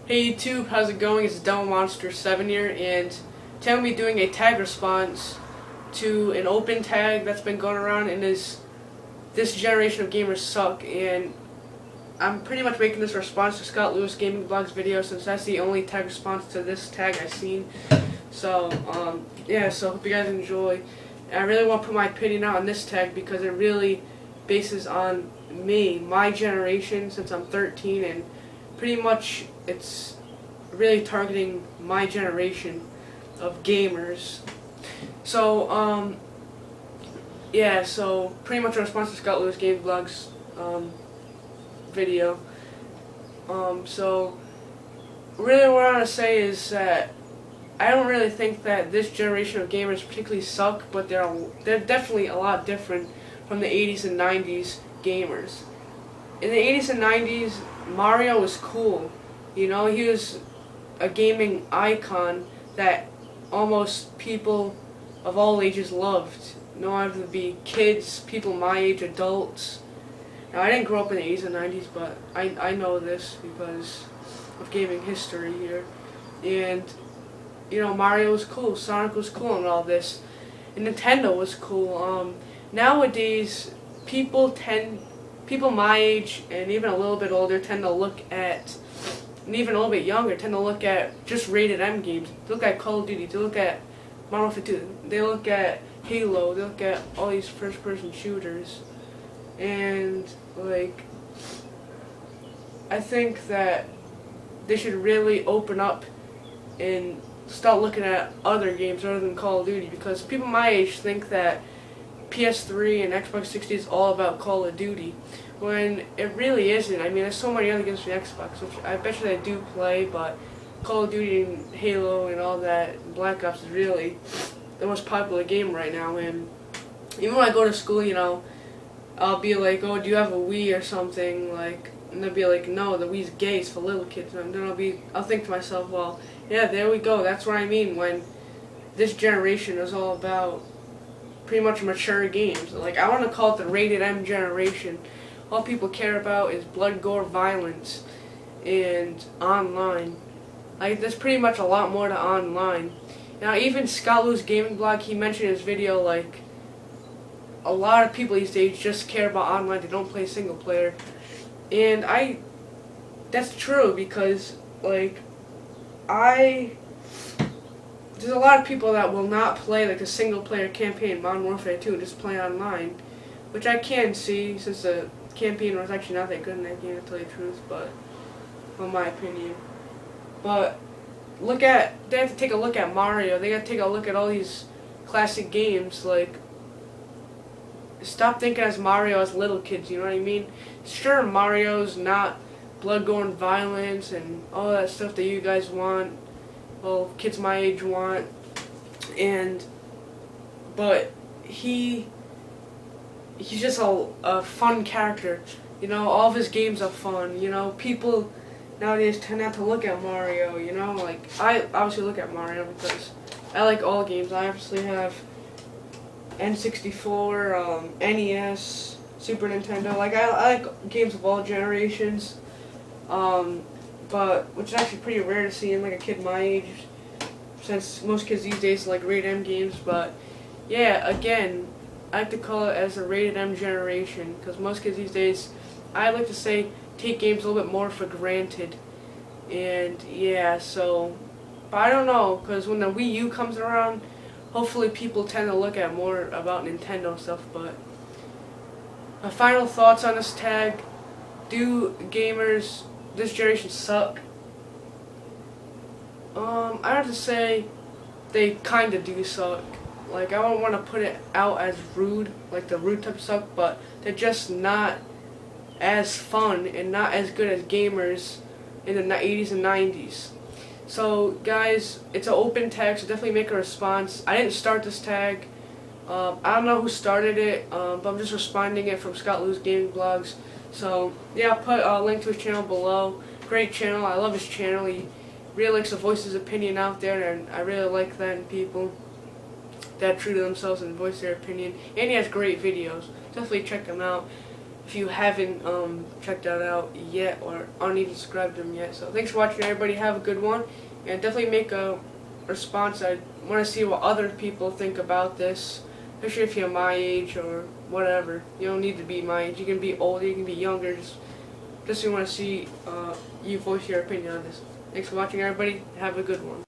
Hey YouTube, how's it going? It's Demo Monster 7 here, and today I'm going to be doing a tag response to an open tag that's been going around and is "This generation of gamers suck," and I'm pretty much making this response to Scott Lewis Gaming Blog's video since that's the only tag response to this tag I've seen. So, yeah, so hope you guys enjoy. And I really want to put my opinion out on this tag because it really bases on me, my generation, since I'm 13, and pretty much it's really targeting my generation of gamers. So, yeah, so pretty much a response to Scott Lewis Gaming Blog's video. So really what I want to say is that I don't really think that this generation of gamers particularly suck, but they're definitely a lot different from the 80s and 90s gamers. In the 80s and 90s, Mario was cool. You know, he was a gaming icon that almost people of all ages loved. No matter to be kids, people my age, adults. Now, I didn't grow up in the 80s and 90s, but I know this because of gaming history here. And, you know, Mario was cool, Sonic was cool and all this. And Nintendo was cool. Nowadays, people my age and even a little bit older tend to look at, and even a little bit younger, tend to look at just rated M games. They look at Call of Duty, they look at Modern Warfare 2, they look at Halo, they look at all these first-person shooters. And, like, I think that they should really open up and start looking at other games other than Call of Duty, because people my age think that PS3 and Xbox 60 is all about Call of Duty, when it really isn't. I mean, there's so many other games for the Xbox, which I bet you they do play, but Call of Duty and Halo and all that, Black Ops is really the most popular game right now. And even when I go to school, you know, I'll be like, "Oh, do you have a Wii or something?" Like, and they'll be like, "No, the Wii's gay, it's for little kids." And then I'll think to myself, well, yeah, there we go. That's what I mean when this generation is all about pretty much mature games. Like, I want to call it the rated M generation. All people care about is blood, gore, violence, and online. Like, there's pretty much a lot more to online. Now, even Scott Lewis Gaming Blog, he mentioned in his video, like, a lot of people these days just care about online. They don't play single player. And that's true because, like, there's a lot of people that will not play, like, a single player campaign, Modern Warfare 2, and just play online, which I can see since the campaign was actually not that good in that game, to tell you the truth, but, in my opinion. But they have to take a look at Mario. They got to take a look at all these classic games. Like, stop thinking as Mario as little kids, you know what I mean? Sure, Mario's not blood, gore, and violence and all that stuff that you guys want, well, kids my age want, but he's just a fun character. You know, all of his games are fun. You know, people nowadays tend not to look at Mario, you know? Like, I obviously look at Mario because I like all games. I obviously have N64, NES, Super Nintendo. Like, I like games of all generations, but which is actually pretty rare to see in, like, a kid my age, since most kids these days like rated M games. But yeah, again, I like to call it as a rated M generation because most kids these days, I like to say, take games a little bit more for granted. And yeah, so, but I don't know, because when the Wii U comes around, hopefully people tend to look at more about Nintendo stuff. But my final thoughts on this tag: do gamers this generation suck? I have to say they kinda do suck. Like, I don't want to put it out as rude, like the rude type suck, but they're just not as fun and not as good as gamers in the 80s and 90s. So, guys, it's an open tag, so definitely make a response. I didn't start this tag. I don't know who started it, but I'm just responding it from Scott Lewis Gaming Blogs. So, yeah, I'll put a link to his channel below. Great channel. I love his channel. He really likes to voice his opinion out there, and I really like that in people that are true to themselves and voice their opinion. And he has great videos. Definitely check him out. if you haven't checked that out yet or aren't even subscribed to them yet. So thanks for watching, everybody. Have a good one, and definitely make a response. I want to see what other people think about this, especially if you're my age or whatever. You don't need to be my age. You can be older, you can be younger. Just want to see you voice your opinion on this. Thanks for watching, everybody. Have a good one.